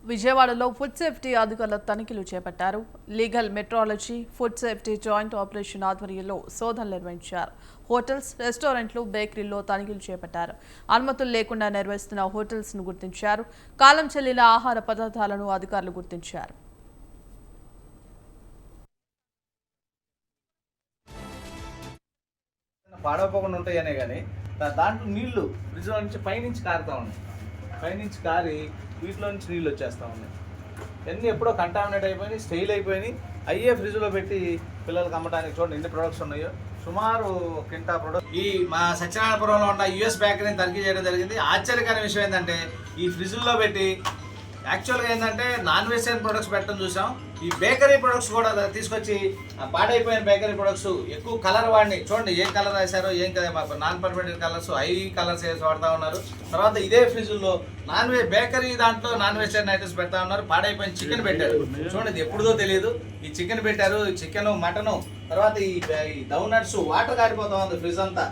విజయవాడలో food safety అధికారుల తనిఖీలు చేపట్టారు. Legal metrology, food safety joint operation ఆధ్వర్యంలో శోధనలు నిర్వహించారు. హోటల్స్, రెస్టారెంట్లు, బేకరీల్లో తనిఖీలు చేపట్టారు. అనుమతులు లేకుండా నిర్వహిస్తున్న హోటల్స్ ను గుర్తించారు. కాలం చెల్లిన ఆహార పదార్థాలను అధికారులు గుర్తించారు. పాడవకుండా ఉంటాయనే కానీ దాంట్లో నీళ్లు ఫ్రిడ్జ్లో నుంచి పైనుంచి కారుతూ ఉన్నాయి. పైనుంచి కారి వీటిలో నుంచి నీళ్ళు వచ్చేస్తూ ఉన్నాయి. అన్నీ ఎప్పుడో కంటామినేట్ అయిపోయినాయి, స్టెయిల్ అయిపోయినాయి. అయ్యే ఫ్రిడ్జ్లో పెట్టి పిల్లలకి అమ్మడానికి చూడండి ఎన్ని ప్రొడక్ట్స్ ఉన్నాయో. సుమారు కింటా ప్రొడక్ట్ ఈ మా సత్యనారాయణపురంలో ఉన్న యుఎస్ బేకరీని తనిఖీ చేయడం జరిగింది. ఆశ్చర్యకరమైన విషయం ఏంటంటే ఈ ఫ్రిడ్జ్లో పెట్టి యాక్చువల్గా ఏంటంటే నాన్ వెజిటేరియన్ ప్రొడక్ట్స్ పెట్టడం చూసాం. ఈ బేకరీ ప్రొడక్ట్స్ కూడా తీసుకొచ్చి పాడైపోయిన బేకరీ ప్రొడక్ట్స్ ఎక్కువ కలర్ వాడిని చూడండి ఏం కలర్ వేసారో ఏం కదా మాకు non permanent colours high colours వేసి వాడుతూ ఉన్నారు. తర్వాత ఇదే ఫ్రిడ్జ్లో బేకరీ దాంట్లో నాన్ వెజిటేరియన్ ఐటమ్స్ పెడతా ఉన్నారు. పాడైపోయిన చికెన్ పెట్టారు చూడండి, ఇది ఎప్పుడుదో తెలియదు. ఈ చికెన్ పెట్టారు, చికెన్ మటన్, తర్వాత ఈ డౌనట్స్ వాటర్ కారిపోతా ఉంది ఫ్రిడ్జ్ అంతా.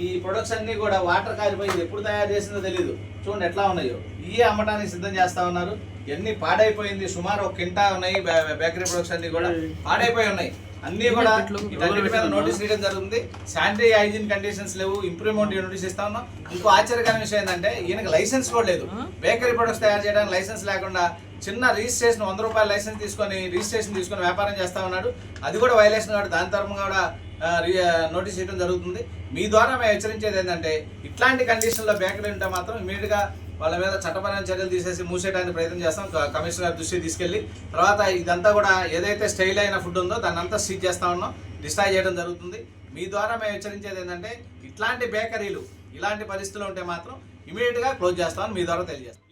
ఈ ప్రొడక్ట్స్ అన్ని కూడా వాటర్ కారిపోయి ఇది ఎప్పుడు తయారు చేసిందో తెలియదు. చూడండి ఎట్లా ఉన్నాయో, ఇవే అమ్మటానికి సిద్ధం చేస్తా ఉన్నారు. ఇవన్నీ పాడైపోయింది. సుమారు 1 కింటా ఉన్నాయి బేకరీ ప్రొడక్ట్స్ అన్ని కూడా పాడైపోయి ఉన్నాయి. అన్నీ కూడా వీటన్నిటి మీద నోటీస్ ఇవ్వడం జరుగుతుంది. శానిటరీ హైజీన్ కండిషన్స్ లేవు, ఇంప్రూవ్మెంట్ నోటీస్ ఇస్తా ఉన్నాం. ఇంకో ఆశ్చర్యకరమైన విషయం ఏంటంటే ఈయనకి లైసెన్స్ కూడా లేదు. బేకరీ ప్రొడక్ట్స్ తయారు చేయడానికి లైసెన్స్ లేకుండా చిన్న రిజిస్ట్రేషన్ 100 రూపాయల లైసెన్స్ తీసుకొని వ్యాపారం చేస్తా ఉన్నాడు. అది కూడా వైలేషన్ కాబట్టి దాని తరఫున కూడా నోటీస్ ఇవ్వడం జరుగుతుంది. మీ ద్వారా మేము హెచ్చరించేది ఏంటంటే ఇట్లాంటి కండిషన్లో బేకరీ ఉంటే మాత్రం ఇమీడియట్గా వాళ్ళ మీద చట్టపరమైన చర్యలు తీసేసి మూసేయడానికి ప్రయత్నం చేస్తాం. కమిషనర్ దృష్టికి తీసుకెళ్ళి తర్వాత ఇదంతా కూడా ఏదైతే స్టైల్ అయిన ఫుడ్ ఉందో దాన్ని అంతా సీజ్ చేస్తా ఉన్నాం, డిస్ట్రాయ్ చేయడం జరుగుతుంది. మీ ద్వారా మేము హెచ్చరించేది ఏంటంటే ఇట్లాంటి బేకరీలు ఇలాంటి పరిస్థితులు ఉంటే మాత్రం ఇమీడియట్గా క్లోజ్ చేస్తామని మీ ద్వారా తెలియజేస్తాం.